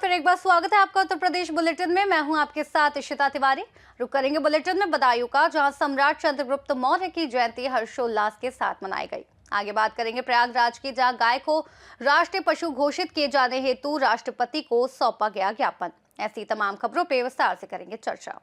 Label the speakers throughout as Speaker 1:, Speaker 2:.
Speaker 1: फिर एक बार स्वागत है आपका उत्तर प्रदेश बुलेटिन में। मैं हूं आपके साथ इशिता तिवारी। रुक करेंगे बुलेटिन में बदायूं का, जहां सम्राट चंद्रगुप्त मौर्य की जयंती हर्षोल्लास के साथ मनाई गई। आगे बात करेंगे प्रयागराज की, जहां गाय को राष्ट्रीय पशु घोषित किए जाने हेतु राष्ट्रपति को सौंपा गया ज्ञापन। ऐसी तमाम खबरों पर विस्तार से करेंगे चर्चा।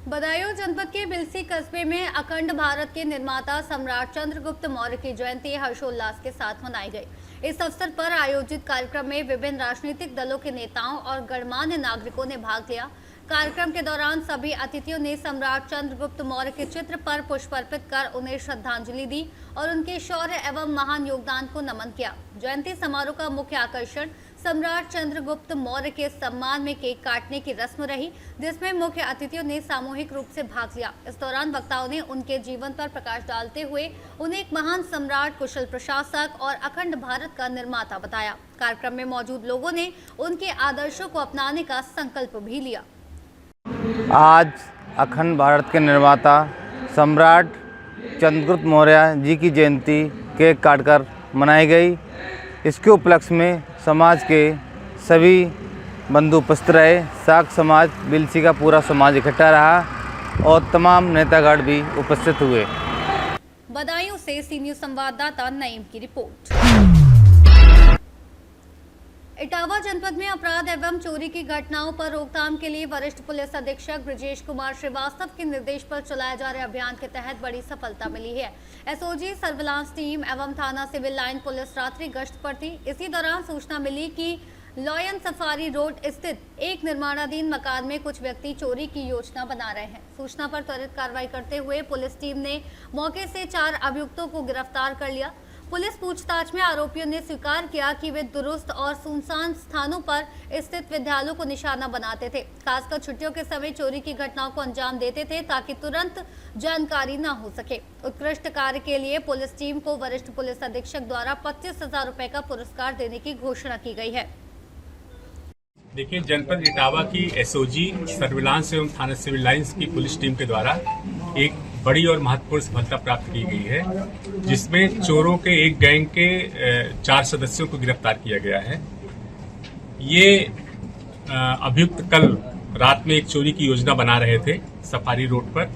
Speaker 1: बदायूं जनपद के बिलसी कस्बे में अखंड भारत के निर्माता सम्राट चंद्रगुप्त मौर्य की जयंती हर्षोल्लास के साथ मनाई गई। इस अवसर पर आयोजित कार्यक्रम में विभिन्न राजनीतिक दलों के नेताओं और गणमान्य नागरिकों ने भाग लिया। कार्यक्रम के दौरान सभी अतिथियों ने सम्राट चंद्रगुप्त मौर्य के चित्र पर पुष्प अर्पित कर उन्हें श्रद्धांजलि दी और उनके शौर्य एवं महान योगदान को नमन किया। जयंती समारोह का मुख्य आकर्षण सम्राट चंद्रगुप्त मौर्य के सम्मान में केक काटने की रस्म रही, जिसमें मुख्य अतिथियों ने सामूहिक रूप से भाग लिया। इस दौरान वक्ताओं ने उनके जीवन पर प्रकाश डालते हुए उन्हें एक महान सम्राट, कुशल प्रशासक और अखंड भारत का निर्माता बताया। कार्यक्रम में मौजूद लोगों ने उनके आदर्शों को अपनाने का संकल्प भी लिया।
Speaker 2: आज अखंड भारत के निर्माता सम्राट चंद्रगुप्त मौर्य जी की जयंती केक काटकर मनाई गई। इसके उपलक्ष्य में समाज के सभी बंधु उपस्थित रहे। साख समाज, बिलसी का पूरा समाज इकट्ठा रहा और तमाम नेतागण भी उपस्थित हुए।
Speaker 1: बदायूं से सी न्यूज़ संवाददाता नईम की रिपोर्ट। इटावा जनपद में अपराध एवं चोरी की घटनाओं पर रोकथाम के लिए वरिष्ठ पुलिस अधीक्षक ब्रजेश कुमार श्रीवास्तव के निर्देश पर चलाए जा रहे अभियान के तहत बड़ी सफलता मिली है। एसओजी सर्विलांस टीम एवं थाना सिविल लाइन पुलिस रात्रि गश्त पर थी। इसी दौरान सूचना मिली कि लॉयन सफारी रोड स्थित एक निर्माणाधीन मकान में कुछ व्यक्ति चोरी की योजना बना रहे हैं। सूचना पर त्वरित कार्रवाई करते हुए पुलिस टीम ने मौके से 4 अभियुक्तों को गिरफ्तार कर लिया। पुलिस पूछताछ में आरोपियों ने स्वीकार किया कि वे दुरुस्त और सुनसान स्थानों पर स्थित विद्यालयों को निशाना बनाते थे। खासकर छुट्टियों के समय चोरी की घटनाओं को अंजाम देते थे ताकि तुरंत जानकारी न हो सके। उत्कृष्ट कार्य के लिए पुलिस टीम को वरिष्ठ पुलिस अधीक्षक द्वारा 25,000 रुपए का पुरस्कार देने की घोषणा की गई है।
Speaker 3: देखिए, जनपद इटावा की एसओजी सर्विलांस एवं थाना सिविल लाइंस की पुलिस टीम के द्वारा एक बड़ी और महत्वपूर्ण सफलता प्राप्त की गई है, जिसमें चोरों के एक गैंग के 4 सदस्यों को गिरफ्तार किया गया है। ये अभियुक्त कल रात में एक चोरी की योजना बना रहे थे सफारी रोड पर,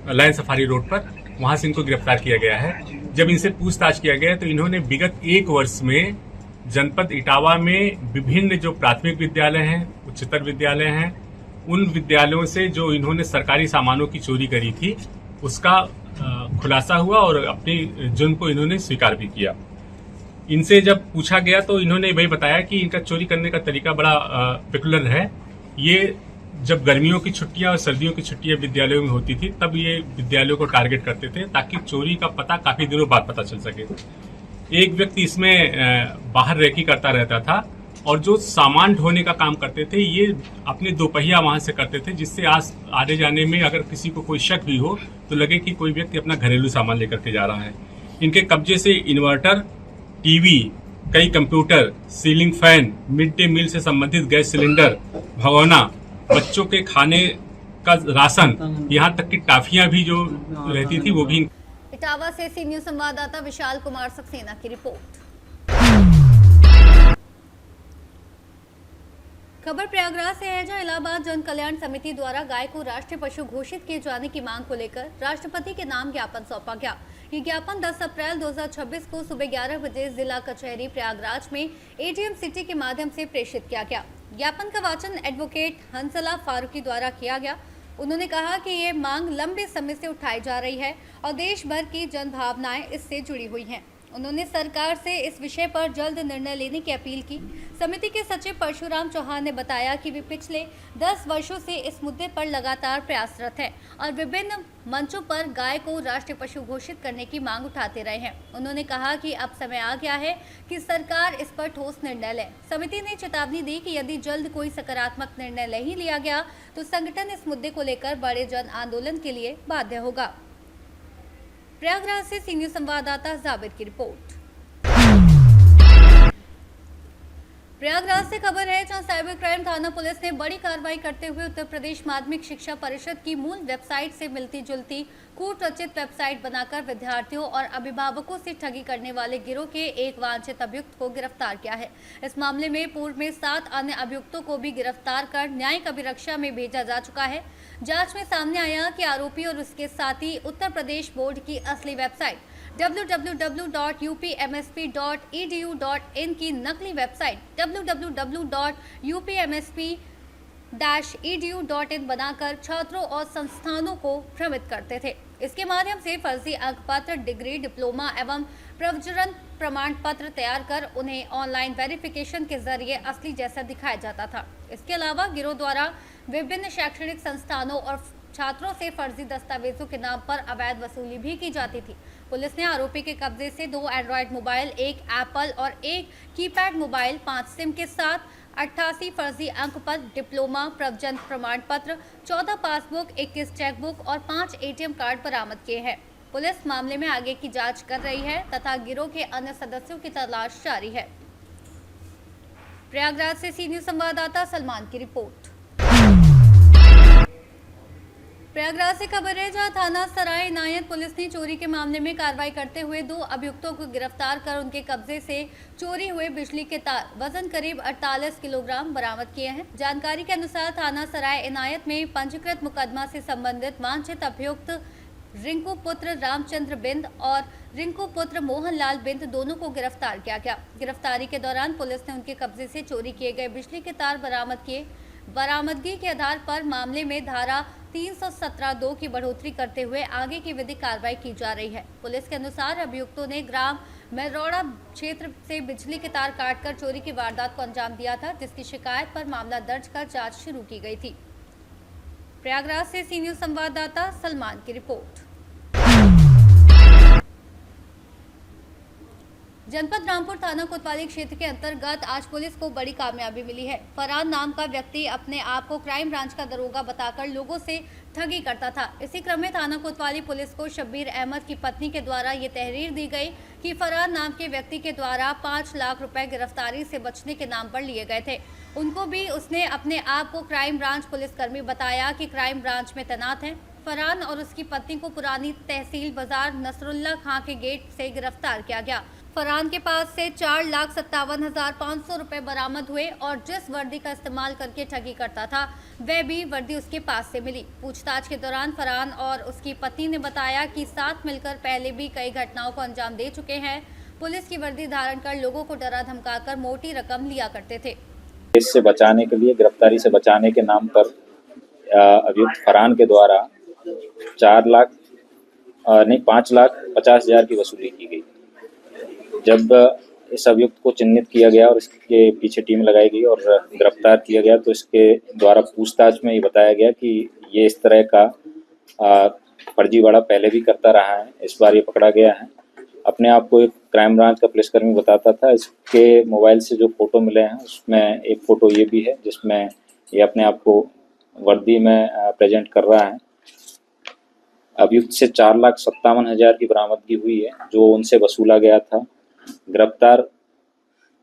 Speaker 3: लाइन सफारी रोड पर। वहां से इनको गिरफ्तार किया गया है। जब इनसे पूछताछ किया गया तो इन्होंने विगत 1 वर्ष में जनपद इटावा में विभिन्न जो प्राथमिक विद्यालय हैं, उच्चतर विद्यालय हैं, उन विद्यालयों से जो इन्होंने सरकारी सामानों की चोरी करी थी उसका खुलासा हुआ और अपनी जुर्म को इन्होंने स्वीकार भी किया। इनसे जब पूछा गया तो इन्होंने वही बताया कि इनका चोरी करने का तरीका बड़ा पेकुलर है। ये जब गर्मियों की छुट्टियां और सर्दियों की छुट्टियां विद्यालयों में होती थी तब ये विद्यालयों को टारगेट करते थे ताकि चोरी का पता काफी दिनों बाद पता चल सके। एक व्यक्ति इसमें बाहर रेकी करता रहता था और जो सामान ढोने का काम करते थे ये अपने 2 पहिया वहां से करते थे, जिससे आने जाने में अगर किसी को कोई शक भी हो तो लगे कि कोई व्यक्ति अपना घरेलू सामान लेकर के जा रहा है। इनके कब्जे से इन्वर्टर, टीवी, कई computer, ceiling fan, mid day meal से संबंधित गैस सिलेंडर, भगोना, बच्चों के खाने का राशन, यहाँ तक कि टाफियां भी जो रहती थी वो भी।
Speaker 1: इटावा से सी न्यूज़ संवाददाता विशाल कुमार सक्सेना की रिपोर्ट। खबर प्रयागराज से है, जहां इलाहाबाद जन कल्याण समिति द्वारा गाय को राष्ट्रीय पशु घोषित किए जाने की मांग को लेकर राष्ट्रपति के नाम ज्ञापन सौंपा गया। ये ज्ञापन 10 अप्रैल 2026 को सुबह 11 बजे जिला कचहरी प्रयागराज में एटीएम सिटी के माध्यम से प्रेषित किया गया। ज्ञापन का वाचन एडवोकेट हंसला फारूकी द्वारा किया गया। उन्होंने कहा कि ये मांग लंबे समय से उठाई जा रही है और देश भर की जन भावनाएं इससे जुड़ी हुई हैं। उन्होंने सरकार से इस विषय पर जल्द निर्णय लेने की अपील की। समिति के सचिव परशुराम चौहान ने बताया कि वे पिछले 10 वर्षों से इस मुद्दे पर लगातार प्रयासरत हैं और विभिन्न मंचों पर गाय को राष्ट्रीय पशु घोषित करने की मांग उठाते रहे हैं। उन्होंने कहा कि अब समय आ गया है कि सरकार इस पर ठोस निर्णय ले। समिति ने चेतावनी दी कि यदि जल्द कोई सकारात्मक निर्णय नहीं लिया गया तो संगठन इस मुद्दे को लेकर बड़े जन आंदोलन के लिए बाध्य होगा। प्रयागराज से सीनियर संवाददाता जाबिर की रिपोर्ट। प्रयागराज से खबर है, जहां साइबर क्राइम थाना पुलिस ने बड़ी कार्रवाई करते हुए उत्तर प्रदेश माध्यमिक शिक्षा परिषद की मूल वेबसाइट से मिलती जुलती कूट रचित वेबसाइट बनाकर विद्यार्थियों और अभिभावकों से ठगी करने वाले गिरोह के एक वांछित अभियुक्त को गिरफ्तार किया है। इस मामले में पूर्व में 7 अन्य अभियुक्तों को भी गिरफ्तार कर न्यायिक अभिरक्षा में भेजा जा चुका है। जांच में सामने आया कि आरोपी और उसके साथी उत्तर प्रदेश बोर्ड की असली वेबसाइट www.upmsp.edu.in की नकली वेबसाइट www.upmsp-edu.in बनाकर छात्रों और संस्थानों को भ्रमित करते थे। इसके माध्यम से फर्जी अंक पत्र, डिग्री, डिप्लोमा एवं प्रवचन प्रमाण पत्र तैयार कर उन्हें ऑनलाइन वेरिफिकेशन के जरिए असली जैसा दिखाया जाता था। इसके अलावा गिरोह द्वारा विभिन्न शैक्षणिक संस्थानों और छात्रों से फर्जी दस्तावेजों के नाम पर अवैध वसूली भी की जाती थी। पुलिस ने आरोपी के कब्जे से 2 एंड्रॉयड मोबाइल, 1 एप्पल और 1 कीपैड मोबाइल, 5 सिम के साथ 88 फर्जी अंक पत्र, डिप्लोमा, प्रवचन प्रमाण पत्र, 14 पासबुक, 21 चेकबुक और 5 एटीएम कार्ड बरामद किए हैं। पुलिस मामले में आगे की जांच कर रही है तथा गिरोह के अन्य सदस्यों की तलाश जारी है। प्रयागराज से सी न्यूज संवाददाता सलमान की रिपोर्ट। प्रयागराज से खबर है, जहां थाना सराय इनायत पुलिस ने चोरी के मामले में कार्रवाई करते हुए 2 अभियुक्तों को गिरफ्तार कर उनके कब्जे से चोरी हुए बिजली के तार वजन करीब 48 किलोग्राम बरामद किए हैं। जानकारी के अनुसार थाना सराय इनायत में पंजीकृत मुकदमा से संबंधित वांछित अभियुक्त रिंकू पुत्र रामचंद्र बिंद और रिंकू पुत्र मोहनलाल बिंद दोनों को गिरफ्तार किया गया। गिरफ्तारी के दौरान पुलिस ने उनके कब्जे से चोरी किए गए बिजली के तार बरामद किए। बरामदगी के आधार पर मामले में धारा 317(2) की बढ़ोतरी करते हुए आगे की विधिक कार्रवाई की जा रही है। पुलिस के अनुसार अभियुक्तों ने ग्राम मेरौड़ा क्षेत्र से बिजली के तार काटकर चोरी की वारदात को अंजाम दिया था, जिसकी शिकायत पर मामला दर्ज कर जांच शुरू की गई थी। प्रयागराज से सी न्यूज संवाददाता सलमान की रिपोर्ट। जनपद रामपुर थाना कोतवाली क्षेत्र के अंतर्गत आज पुलिस को बड़ी कामयाबी मिली है। फरहान नाम का व्यक्ति अपने आप को क्राइम ब्रांच का दरोगा बताकर लोगों से ठगी करता था। इसी क्रम में थाना कोतवाली पुलिस को शब्बीर अहमद की पत्नी के द्वारा ये तहरीर दी गई कि फरहान नाम के व्यक्ति के द्वारा 5 लाख रुपए गिरफ्तारी से बचने के नाम पर लिए गए थे। उनको भी उसने अपने आप को क्राइम ब्रांच पुलिसकर्मी बताया कि क्राइम ब्रांच में तैनात है। फरहान और उसकी पत्नी को पुरानी तहसील बाजार नसरुल्ला खां के गेट से गिरफ्तार किया गया। फरहान के पास से 4,57,500 रुपए बरामद हुए और जिस वर्दी का इस्तेमाल करके ठगी करता था वह भी वर्दी उसके पास से मिली। पूछताछ के दौरान फरहान और उसकी पत्नी ने बताया कि साथ मिलकर पहले भी कई घटनाओं को अंजाम दे चुके हैं। पुलिस की वर्दी धारण कर लोगों को डरा धमकाकर मोटी रकम लिया करते थे।
Speaker 4: इससे बचाने के लिए, गिरफ्तारी से बचाने के नाम पर अभियुक्त फरहान के द्वारा 5,50,000 की वसूली की गई। जब इस अभियुक्त को चिन्हित किया गया और इसके पीछे टीम लगाई गई और गिरफ्तार किया गया तो इसके द्वारा पूछताछ में ये बताया गया कि ये इस तरह का फर्जीवाड़ा पहले भी करता रहा है। इस बार ये पकड़ा गया है। अपने आप को एक क्राइम ब्रांच का पुलिसकर्मी बताता था। इसके मोबाइल से जो फोटो मिले हैं उसमें एक फ़ोटो ये भी है जिसमें ये अपने आप को वर्दी में प्रेजेंट कर रहा है। अभियुक्त से 4,57,000 की बरामदगी हुई है जो उनसे वसूला गया था। गिरफ्तार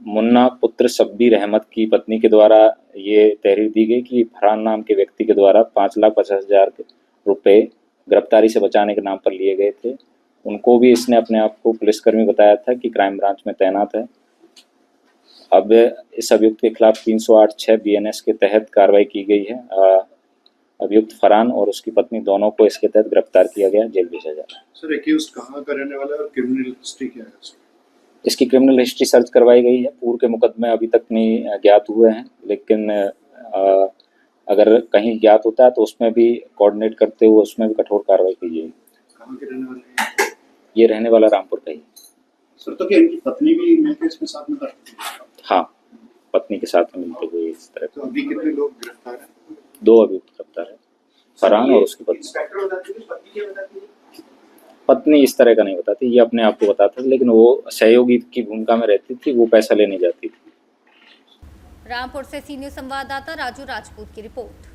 Speaker 4: मुन्ना पुत्र शब्बीर अहमद की पत्नी के द्वारा ये तहरीर दी गई कि फरहान नाम के व्यक्ति के द्वारा 5,50,000 रुपए गिरफ्तारी से बचाने के नाम पर लिए गए थे। उनको भी इसने अपने आप को पुलिसकर्मी बताया था कि क्राइम ब्रांच में तैनात है। अब इस अभियुक्त के खिलाफ 308(6) BNS के तहत कार्रवाई की गई है। अभियुक्त फरहान और उसकी पत्नी दोनों को इसके तहत गिरफ्तार किया गया, जेल भेजा जा रहा है।
Speaker 5: सर, एक्यूज्ड कहाँ का रहने वाला है और क्रिमिनल हिस्ट्री क्या है?
Speaker 4: इसकी क्रिमिनल हिस्ट्री सर्च करवाई गई है। पूर्व के मुकदमे अभी तक नहीं ज्ञात हुए हैं, लेकिन अगर कहीं ज्ञात होता है तो उसमें भी कोऑर्डिनेट करते हुए उसमें भी कठोर कार्रवाई की जाएगी।
Speaker 5: कहाँ के रहने वाले हैं?
Speaker 4: ये रहने वाला रामपुर का ही।
Speaker 5: सर, तो क्या इनकी पत्नी भी मिलकर इसमें साथ में करती है?
Speaker 4: हाँ, पत्नी के साथ में मिलते हुए इस तरह।
Speaker 5: तो अभी कितने लोग गिरफ्तार हैं?
Speaker 4: 2 अभियुक्त गिरफ्तार है, फरहान और उसकी पत्नी। पत्नी इस तरह का नहीं बताती, ये अपने आप को बताता था, लेकिन वो सहयोगी की भूमिका में रहती थी, वो पैसा लेने जाती थी।
Speaker 1: रामपुर से सी न्यूज संवाददाता राजू राजपूत की रिपोर्ट।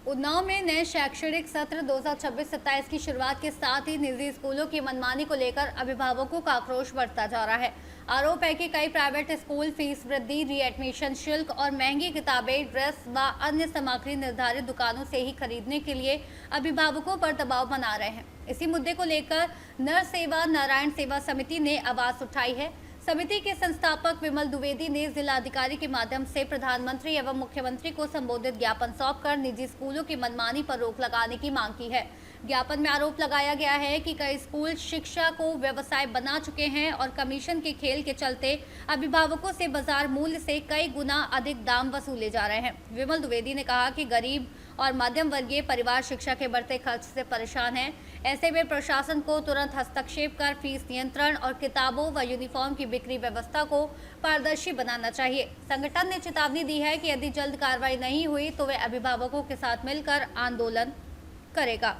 Speaker 1: उन्नाव में नए शैक्षणिक सत्र 2026-27 की शुरुआत के साथ ही निजी स्कूलों की मनमानी को लेकर अभिभावकों का आक्रोश बढ़ता जा रहा है। आरोप है कि कई प्राइवेट स्कूल फीस वृद्धि, रीएडमिशन शुल्क और महंगी किताबें, ड्रेस व अन्य सामग्री निर्धारित दुकानों से ही खरीदने के लिए अभिभावकों पर दबाव बना रहे हैं। इसी मुद्दे को लेकर नर सेवा नारायण सेवा समिति ने आवाज उठाई है। समिति के संस्थापक विमल द्विवेदी ने जिलाधिकारी के माध्यम से प्रधानमंत्री एवं मुख्यमंत्री को संबोधित ज्ञापन सौंपकर निजी स्कूलों की मनमानी पर रोक लगाने की मांग की है। ज्ञापन में आरोप लगाया गया है कि कई स्कूल शिक्षा को व्यवसाय बना चुके हैं और कमीशन के खेल के चलते अभिभावकों से बाजार मूल्य से कई गुना अधिक दाम वसूले जा रहे हैं। विमल द्विवेदी ने कहा कि गरीब और मध्यम वर्गीय परिवार शिक्षा के बढ़ते खर्च से परेशान हैं। ऐसे में प्रशासन को तुरंत हस्तक्षेप कर फीस नियंत्रण और किताबों व यूनिफॉर्म की बिक्री व्यवस्था को पारदर्शी बनाना चाहिए। संगठन ने चेतावनी दी है कि यदि जल्द कार्रवाई नहीं हुई तो वे अभिभावकों के साथ मिलकर आंदोलन करेगा।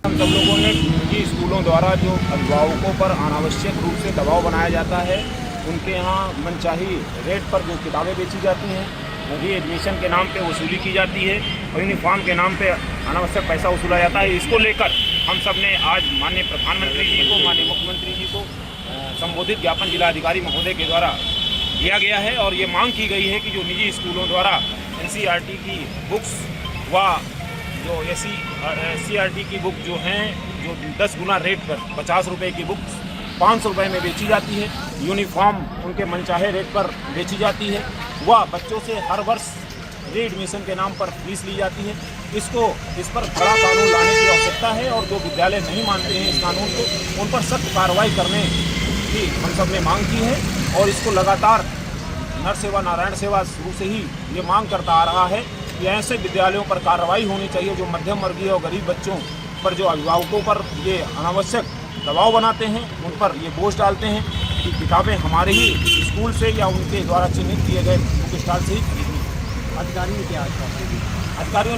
Speaker 6: हम सब लोगों ने निजी स्कूलों द्वारा जो अभिभावकों पर अनावश्यक रूप से दबाव बनाया जाता है, उनके यहाँ मनचाही रेट पर जो किताबें बेची जाती हैं, री एडमिशन के नाम पे वसूली की जाती है और यूनिफॉर्म के नाम पे अनावश्यक पैसा वसूला जाता है। इसको लेकर हम सब ने आज माननीय प्रधानमंत्री जी को, माननीय मुख्यमंत्री जी को संबोधित ज्ञापन जिलाधिकारी महोदय के द्वारा दिया गया है और ये मांग की गई है कि जो निजी स्कूलों द्वारा NCERT की बुक्स व जो SCERT की बुक जो हैं, जो 10 गुना रेट पर 50 रुपये की बुक्स 500 रुपये में बेची जाती है, यूनिफॉर्म उनके मनचाहे रेट पर बेची जाती है, वह बच्चों से हर वर्ष री एडमिशन के नाम पर फीस ली जाती है। इस पर बड़ा कानून लाने की आवश्यकता है और जो विद्यालय नहीं मानते हैं इस कानून को, उन पर सख्त कार्रवाई करने की हम सब ने मांग की है और इसको लगातार नर सेवा नारायण सेवा शुरू से ही ये मांग करता आ रहा है कि ऐसे विद्यालयों पर कार्रवाई होनी चाहिए जो मध्यम वर्गीय और गरीब बच्चों पर, जो अभिभावकों पर ये अनावश्यक दबाव बनाते हैं, उन पर ये बोझ डालते हैं कि किताबें हमारे ही स्कूल से या उनके द्वारा चिन्हित किए गए बुक स्टॉल से ही खरीदनी। अधिकारियों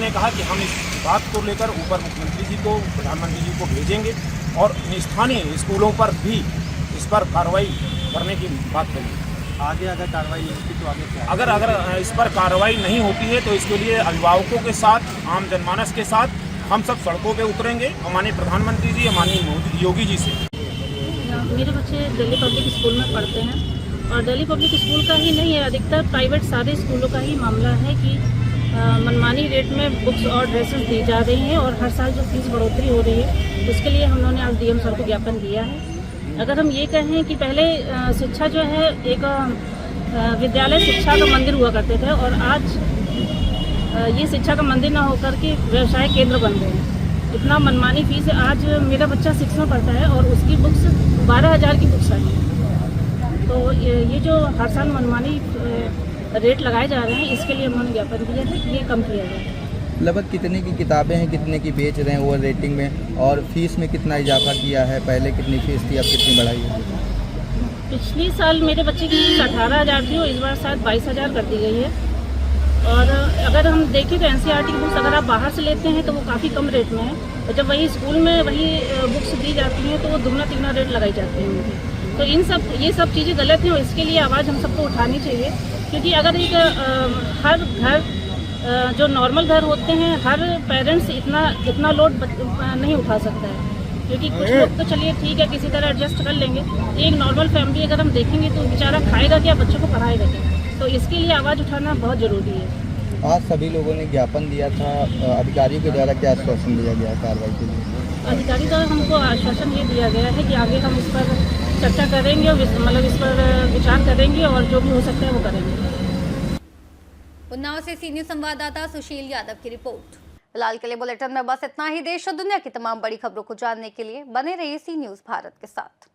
Speaker 6: ने कहा कि हम इस बात को लेकर ऊपर मुख्यमंत्री जी को, प्रधानमंत्री जी को भेजेंगे और स्थानीय स्कूलों पर भी इस पर कार्रवाई करने की बात करेंगे।
Speaker 7: आगे अगर कार्रवाई नहीं होती तो आगे क्या?
Speaker 6: अगर इस पर कार्रवाई नहीं होती है तो इसके लिए अभिभावकों के साथ, आम जनमानस के साथ हम सब सड़कों पे उतरेंगे। माननीय प्रधानमंत्री जी, माननीय योगी जी से।
Speaker 8: मेरे बच्चे दिल्ली पब्लिक स्कूल में पढ़ते हैं और दिल्ली पब्लिक स्कूल का ही नहीं है, अधिकतर प्राइवेट सारे स्कूलों का ही मामला है कि मनमानी रेट में बुक्स और ड्रेसेस दी जा रही हैं और हर साल जो फीस बढ़ोतरी हो रही है उसके लिए हम लोगों ने आज DM सर को ज्ञापन दिया है। अगर हम ये कहें कि पहले शिक्षा जो है एक विद्यालय शिक्षा का मंदिर हुआ करते थे और आज ये शिक्षा का मंदिर ना होकर के व्यवसाय केंद्र बन गए हैं। इतना मनमानी फीस है। आज मेरा बच्चा 6 में पढ़ता है और उसकी बुक्स 12,000 की बुक्स आई हैं। तो ये जो हर साल मनमानी रेट लगाए जा रहे हैं, इसके लिए उन्होंने ज्ञापन दिया है कि ये कम किया जाए।
Speaker 7: लगभग कितने की किताबें हैं, कितने की बेच रहे हैं ओवर रेटिंग में, और फीस में कितना इजाफा किया है? पहले कितनी फीस थी, अब कितनी बढ़ाई है?
Speaker 8: पिछले साल मेरे बच्चे की फीस 18,000 थी और इस बार शायद 22,000 कर दी गई है। और अगर हम देखें तो NCERT की बुक्स अगर आप बाहर से लेते हैं तो वो काफ़ी कम रेट में है और जब वही स्कूल में वही बुक्स दी जाती हैं तो वो दुगना तिगना रेट लगाई जाती है उनकी। तो ये सब चीज़ें गलत हैं और इसके लिए आवाज़ हम सबको उठानी चाहिए, क्योंकि अगर एक हर घर जो नॉर्मल घर होते हैं, हर पेरेंट्स इतना लोड नहीं उठा सकता है, क्योंकि कुछ लोग तो चलिए ठीक है किसी तरह एडजस्ट कर लेंगे। एक नॉर्मल फैमिली अगर हम देखेंगे तो बेचारा खाएगा क्या, बच्चों को पढ़ाएगा क्या? तो इसके लिए आवाज़ उठाना बहुत ज़रूरी है।
Speaker 7: आज सभी लोगों ने ज्ञापन दिया था, अधिकारियों के द्वारा क्या आश्वासन दिया गया कार्रवाई के लिए?
Speaker 8: अधिकारी द्वारा हमको आश्वासन ये दिया गया है कि आगे हम इस पर चर्चा करेंगे और मतलब इस पर विचार करेंगे और जो भी हो सकता है वो करेंगे।
Speaker 1: उन्नाव से सी न्यूज़ संवाददाता सुशील यादव की रिपोर्ट। फिलहाल के लिए बुलेटिन में बस इतना ही। देश और दुनिया की तमाम बड़ी खबरों को जानने के लिए बने रहिए सी न्यूज़ भारत के साथ।